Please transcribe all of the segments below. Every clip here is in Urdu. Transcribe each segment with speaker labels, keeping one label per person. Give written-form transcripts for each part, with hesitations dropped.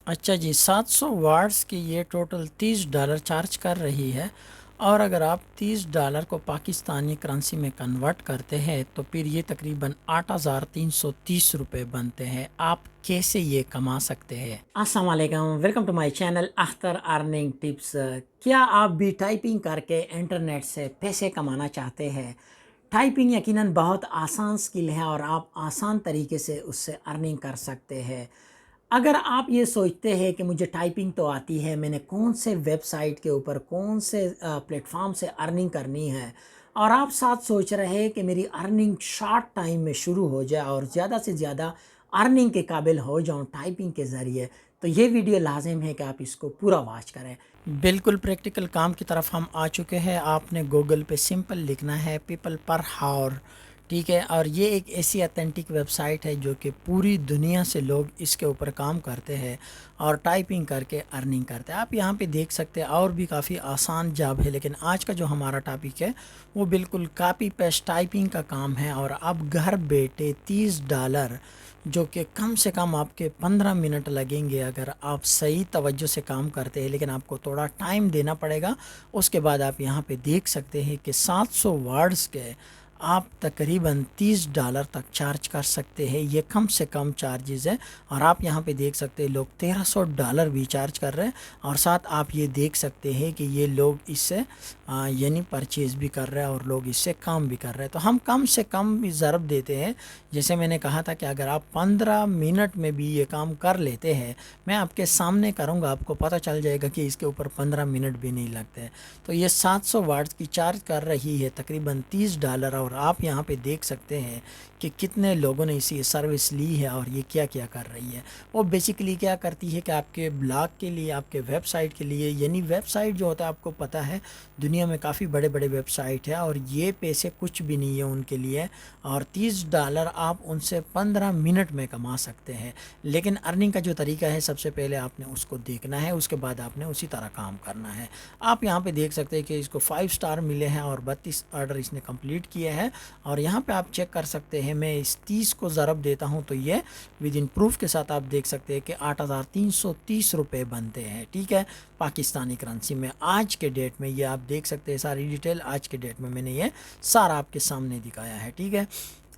Speaker 1: اچھا جی، 700 واٹس کی یہ ٹوٹل $30 چارج کر رہی ہے، اور اگر آپ $30 کو پاکستانی کرنسی میں کنورٹ کرتے ہیں تو پھر یہ تقریباً 8,330 روپے بنتے ہیں۔ آپ کیسے یہ کما سکتے ہیں؟ السلام علیکم، welcome to my channel Akhtar earning tips. کیا آپ بھی ٹائپنگ کر کے انٹرنیٹ سے پیسے کمانا چاہتے ہیں؟ ٹائپنگ یقیناً بہت آسان سکل ہے اور آپ آسان طریقے سے اس سے ارننگ کر سکتے ہیں۔ اگر آپ یہ سوچتے ہیں کہ مجھے ٹائپنگ تو آتی ہے، میں نے کون سے ویب سائٹ کے اوپر کون سے پلیٹ فارم سے ارننگ کرنی ہے، اور آپ ساتھ سوچ رہے ہیں کہ میری ارننگ شارٹ ٹائم میں شروع ہو جائے اور زیادہ سے زیادہ ارننگ کے قابل ہو جاؤں ٹائپنگ کے ذریعے، تو یہ ویڈیو لازم ہے کہ آپ اس کو پورا واچ کریں۔ بالکل پریکٹیکل کام کی طرف ہم آ چکے ہیں۔ آپ نے گوگل پہ سمپل لکھنا ہے پیپل پر ہاور، ٹھیک ہے، اور یہ ایک ایسی اتھینٹک ویب سائٹ ہے جو کہ پوری دنیا سے لوگ اس کے اوپر کام کرتے ہیں اور ٹائپنگ کر کے ارننگ کرتے ہیں۔ آپ یہاں پہ دیکھ سکتے ہیں اور بھی کافی آسان جاب ہے، لیکن آج کا جو ہمارا ٹاپک ہے وہ بالکل کاپی پیسٹ ٹائپنگ کا کام ہے، اور آپ گھر بیٹھے $30 جو کہ کم سے کم آپ کے 15 منٹ لگیں گے اگر آپ صحیح توجہ سے کام کرتے ہیں، لیکن آپ کو تھوڑا ٹائم دینا پڑے گا۔ اس کے بعد آپ یہاں پہ دیکھ سکتے ہیں کہ 700 ورڈز کے آپ تقریباً $30 تک چارج کر سکتے ہیں۔ یہ کم سے کم چارجز ہے، اور آپ یہاں پہ دیکھ سکتے ہیں لوگ $1300 بھی چارج کر رہے ہیں، اور ساتھ آپ یہ دیکھ سکتے ہیں کہ یہ لوگ اس سے یعنی پرچیز بھی کر رہے ہیں اور لوگ اس سے کام بھی کر رہے ہیں۔ تو ہم کم سے کم ضرب دیتے ہیں، جیسے میں نے کہا تھا کہ اگر آپ 15 منٹ میں بھی یہ کام کر لیتے ہیں، میں آپ کے سامنے کروں گا، آپ کو پتہ چل جائے گا کہ اس کے اوپر 15 منٹ بھی نہیں لگتے ہیں۔ تو یہ 700 واٹس کی چارج کر رہی ہے تقریباً $30، اور آپ یہاں پہ دیکھ سکتے ہیں کہ کتنے لوگوں نے اسی سروس لی ہے اور یہ کیا کیا کر رہی ہے۔ وہ بیسیکلی کیا کرتی ہے کہ آپ کے بلاگ کے لیے، آپ کے ویب سائٹ کے لیے، یعنی ویب سائٹ جو ہوتا ہے آپ کو پتہ ہے دنیا میں کافی بڑے بڑے ویب سائٹ ہے، اور یہ پیسے کچھ بھی نہیں ہے ان کے لیے، اور $30 آپ ان سے 15 منٹ میں کما سکتے ہیں۔ لیکن ارننگ کا جو طریقہ ہے سب سے پہلے آپ نے اس کو دیکھنا ہے، اس کے بعد آپ نے اسی طرح کام کرنا ہے۔ آپ یہاں پہ دیکھ سکتے ہیں کہ اس کو 5 اسٹار ملے ہیں اور 32 آرڈر اس نے کمپلیٹ کیے ہیں، اور یہاں پہ آپ چیک کر سکتے ہیں، میں اس 30 کو ضرب دیتا ہوں تو یہ ود ان پروف کے ساتھ آپ دیکھ سکتے ہیں کہ 8,330 روپے بنتے ہیں، ٹھیک ہے، پاکستانی کرنسی میں آج کے ڈیٹ میں۔ یہ آپ دیکھ سکتے ہیں ساری ڈیٹیل آج کے ڈیٹ میں نے یہ سارا آپ کے سامنے دکھایا ہے، ٹھیک ہے۔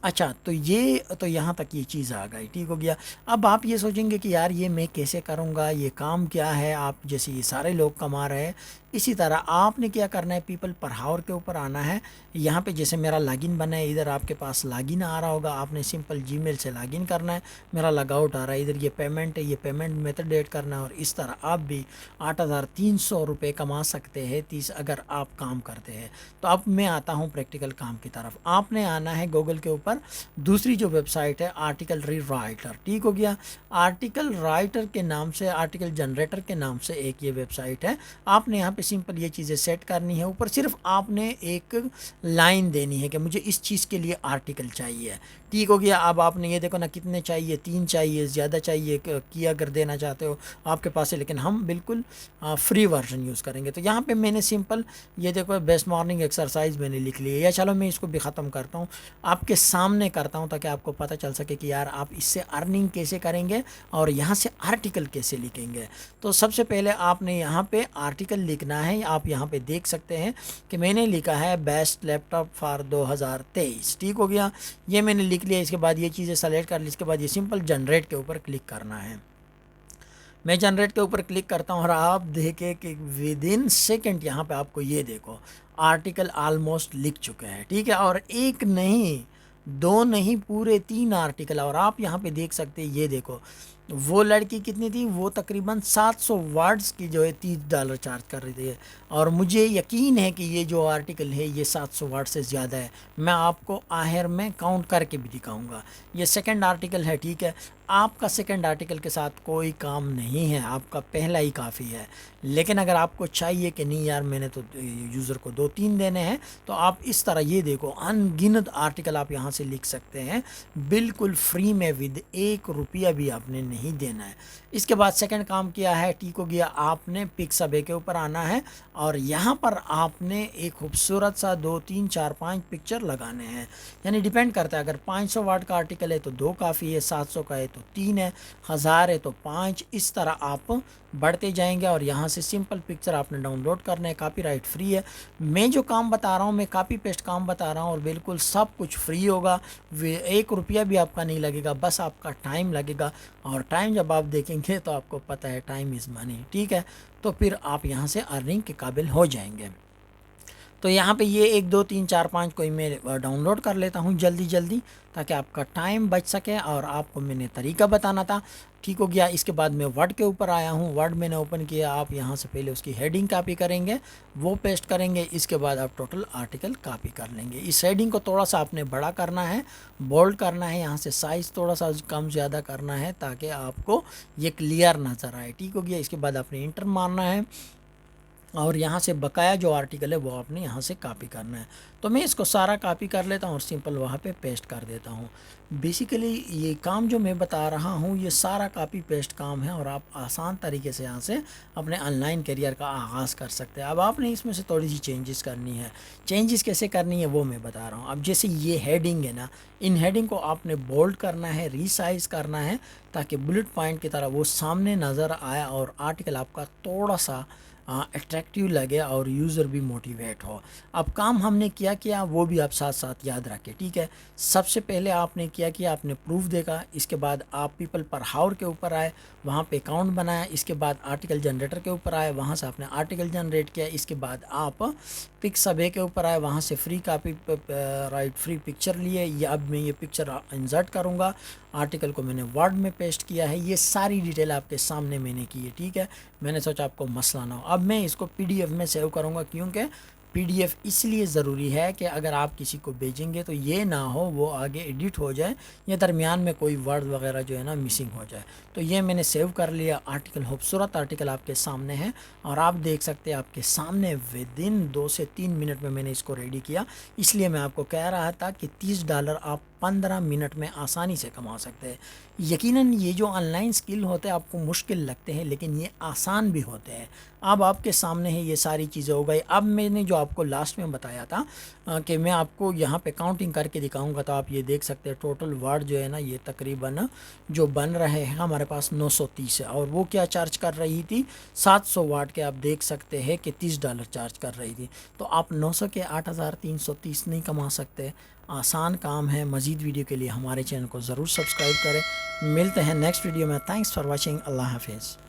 Speaker 1: اچھا، تو یہاں تک یہ چیز آ گئی، ٹھیک ہو گیا۔ اب آپ یہ سوچیں گے کہ یار یہ میں کیسے کروں گا، یہ کام کیا ہے؟ آپ جیسے یہ سارے لوگ کما رہے ہیں، اسی طرح آپ نے کیا کرنا ہے، پیپل پر ہاور کے اوپر آنا ہے۔ یہاں پہ جیسے میرا لاگ ان بنا ہے، ادھر آپ کے پاس لاگ ان آ رہا ہوگا، آپ نے سمپل جی میل سے لاگ ان کرنا ہے۔ میرا لاگ آؤٹ آ رہا ہے، ادھر یہ پیمنٹ ہے، یہ پیمنٹ میتھڈ ایڈ کرنا ہے، اور اس طرح آپ بھی 8,300 روپے کما سکتے ہیں 30 اگر آپ کام کرتے ہیں۔ تو اب میں آتا ہوں پریکٹیکل کام کی طرف۔ آپ نے آنا ہے گوگل کے اوپر، دوسری جو ویب سائٹ ہے آرٹیکل ری رائٹر، ٹھیک ہو گیا۔ آرٹیکل رائٹر کے نام سے، آرٹیکل جنریٹر کے نام سے ایک یہ ویب سائٹ ہے۔ آپ نے یہاں پہ سمپل یہ چیزیں سیٹ کرنی ہے، اوپر صرف آپ نے ایک لائن دینی ہے کہ مجھے اس چیز کے لیے آرٹیکل چاہیے، ٹھیک ہو گیا۔ اب آپ نے یہ دیکھو نا کتنے چاہیے، 3 چاہیے، زیادہ چاہیے کی اگر دینا چاہتے ہو آپ کے پاس ہے، لیکن ہم بالکل فری ورژن یوز کریں گے۔ تو یہاں پہ میں نے سمپل یہ دیکھو بیسٹ مارننگ ایکسرسائز میں نے لکھ لی ہے، یا چلو میں اس کو بھی ختم کرتا ہوں، آپ کے سامنے کرتا ہوں تاکہ آپ کو پتہ چل سکے کہ یار آپ اس سے ارننگ کیسے کریں گے اور یہاں سے آرٹیکل کیسے لکھیں گے۔ تو سب سے پہلے آپ نے یہاں پہ آرٹیکل لکھنا ہے۔ آپ یہاں پہ دیکھ سکتے ہیں کہ میں نے لکھا ہے بیسٹ لیپ ٹاپ فار 2023، ٹھیک ہو گیا۔ یہ میں نے لکھ لیا، اس کے بعد یہ چیزیں سلیکٹ کر لی، اس کے بعد یہ سمپل جنریٹ کے اوپر کلک کرنا ہے۔ میں جنریٹ کے اوپر کلک کرتا ہوں، اور آپ دیکھیں کہ ود ان سیکنڈ یہاں پہ آپ کو یہ دیکھو آرٹیکل آلموسٹ لکھ چکے ہیں، ٹھیک ہے، اور ایک نہیں، 2 نہیں، پورے 3 آرٹیکل۔ اور آپ یہاں پہ دیکھ سکتے ہیں، یہ دیکھو وہ لڑکی کتنی تھی، وہ تقریباً 700 ورڈز کی جو ہے $30 چارج کر رہی تھی، اور مجھے یقین ہے کہ یہ جو آرٹیکل ہے یہ 700 ورڈ سے زیادہ ہے۔ میں آپ کو آخر میں کاؤنٹ کر کے بھی دکھاؤں گا۔ یہ سیکنڈ آرٹیکل ہے، ٹھیک ہے۔ آپ کا سیکنڈ آرٹیکل کے ساتھ کوئی کام نہیں ہے، آپ کا پہلا ہی کافی ہے۔ لیکن اگر آپ کو چاہیے کہ نہیں یار میں نے تو یوزر کو 2-3 دینے ہیں، تو آپ اس طرح یہ دیکھو ان گنت آرٹیکل آپ یہاں سے لکھ سکتے ہیں بالکل فری میں، ود 1 روپیہ بھی آپ نے نہیں نہیں دینا ہے۔ اس کے بعد سیکنڈ کام کیا ہے، ٹھیک ہو گیا، آپ نے پکسابے کے اوپر آنا ہے اور یہاں پر آپ نے ایک خوبصورت سا 2 3 4 5 پکچر لگانے ہیں، یعنی ڈیپینڈ کرتا ہے، اگر 500 واٹ کا آرٹیکل ہے تو 2 کافی ہے، 700 کا ہے تو 3 ہے، 1000 ہے تو 5، اس طرح آپ بڑھتے جائیں گے اور یہاں سے سمپل پکچر آپ نے ڈاؤن لوڈ کرنا ہے، کاپی رائٹ فری ہے۔ میں جو کام بتا رہا ہوں میں کاپی پیسٹ کام بتا رہا ہوں اور بالکل سب کچھ فری ہوگا، 1 روپیہ بھی آپ کا نہیں لگے گا، بس آپ کا ٹائم لگے گا، اور ٹائم جب آپ دیکھیں گے تو آپ کو پتہ ہے ٹائم از منی، ٹھیک ہے، تو پھر آپ یہاں سے ارننگ کے قابل ہو جائیں گے۔ تو یہاں پہ یہ 1 2 3 4 5 کوئی میں ڈاؤن لوڈ کر لیتا ہوں جلدی تاکہ آپ کا ٹائم بچ سکے، اور آپ کو میں نے طریقہ بتانا تھا، ٹھیک ہو گیا۔ اس کے بعد میں ورڈ کے اوپر آیا ہوں، ورڈ میں نے اوپن کیا، آپ یہاں سے پہلے اس کی ہیڈنگ کاپی کریں گے، وہ پیسٹ کریں گے، اس کے بعد آپ ٹوٹل آرٹیکل کاپی کر لیں گے۔ اس ہیڈنگ کو تھوڑا سا آپ نے بڑا کرنا ہے، بولڈ کرنا ہے، یہاں سے سائز تھوڑا سا کم زیادہ کرنا ہے تاکہ آپ کو یہ کلیئر نظر آئے، ٹھیک ہو گیا۔ اس کے بعد آپ نے انٹر مارنا ہے اور یہاں سے بقایا جو آرٹیکل ہے وہ آپ نے یہاں سے کاپی کرنا ہے۔ تو میں اس کو سارا کاپی کر لیتا ہوں اور سمپل وہاں پہ پیسٹ کر دیتا ہوں۔ بیسیکلی یہ کام جو میں بتا رہا ہوں یہ سارا کاپی پیسٹ کام ہے، اور آپ آسان طریقے سے یہاں سے اپنے آن لائن کیریئر کا آغاز کر سکتے ہیں۔ اب آپ نے اس میں سے تھوڑی سی چینجز کرنی ہے، چینجز کیسے کرنی ہے وہ میں بتا رہا ہوں۔ اب جیسے یہ ہیڈنگ ہے نا، ان ہیڈنگ کو آپ نے بولڈ کرنا ہے، ریسائز کرنا ہے تاکہ بلٹ پوائنٹ کی طرح وہ سامنے نظر آئے اور آرٹیکل آپ کا تھوڑا سا اٹریکٹیو لگے اور یوزر بھی موٹیویٹ ہو۔ اب کام ہم نے کیا وہ بھی آپ ساتھ ساتھ یاد رکھیں، ٹھیک ہے۔ سب سے پہلے آپ نے کیا آپ نے پروف دیکھا، اس کے بعد آپ پیپل پر ہاور کے اوپر آئے، وہاں پہ اکاؤنٹ بنایا، اس کے بعد آرٹیکل جنریٹر کے اوپر آئے، وہاں سے آپ نے آرٹیکل جنریٹ کیا، اس کے بعد آپ پکسابے کے اوپر آئے، وہاں سے free copy right free picture لیے، یہ اب میں یہ پکچر انسرٹ کروں گا، آرٹیکل کو میں نے ورڈ میں پیسٹ کیا ہے، یہ ساری ڈیٹیل آپ کے سامنے میں نے کی ہے، ٹھیک ہے۔ میں نے سوچا آپ کو مسئلہ نہ ہو۔ اب میں اس کو PDF میں سیو کروں گا، کیونکہ PDF اس لیے ضروری ہے کہ اگر آپ کسی کو بھیجیں گے تو یہ نہ ہو وہ آگے ایڈٹ ہو جائے یا درمیان میں کوئی ورڈ وغیرہ جو ہے نا مسنگ ہو جائے۔ تو یہ میں نے سیو کر لیا، آرٹیکل خوبصورت آرٹیکل آپ کے سامنے ہے، اور آپ دیکھ سکتے ہیں آپ کے سامنے ودن 2 سے 3 منٹ میں نے اس کو ریڈی کیا۔ اس لیے میں آپ کو کہہ رہا تھا کہ $30 آپ 15 منٹ میں آسانی سے کما سکتے ہیں۔ یقیناً یہ جو آن لائن سکل ہوتے ہیں آپ کو مشکل لگتے ہیں لیکن یہ آسان بھی ہوتے ہیں۔ اب آپ کے سامنے ہے یہ ساری چیزیں ہو گئی۔ اب میں نے جو آپ کو لاسٹ میں بتایا تھا کہ میں آپ کو یہاں پہ کاؤنٹنگ کر کے دکھاؤں گا، تو آپ یہ دیکھ سکتے ہیں ٹوٹل ورڈ جو ہے نا یہ تقریباً جو بن رہے ہیں ہمارے پاس 930 ہے، اور وہ کیا چارج کر رہی تھی 700 واٹ کے، آپ دیکھ سکتے ہیں کہ $30 چارج کر رہی تھی۔ تو آپ 900 کے 8330 نہیں کما سکتے، آسان کام ہے۔ مزید ویڈیو کے لیے ہمارے چینل کو ضرور سبسکرائب کریں۔ ملتے ہیں نیکسٹ ویڈیو میں، تھینکس فار واچنگ، اللہ حافظ۔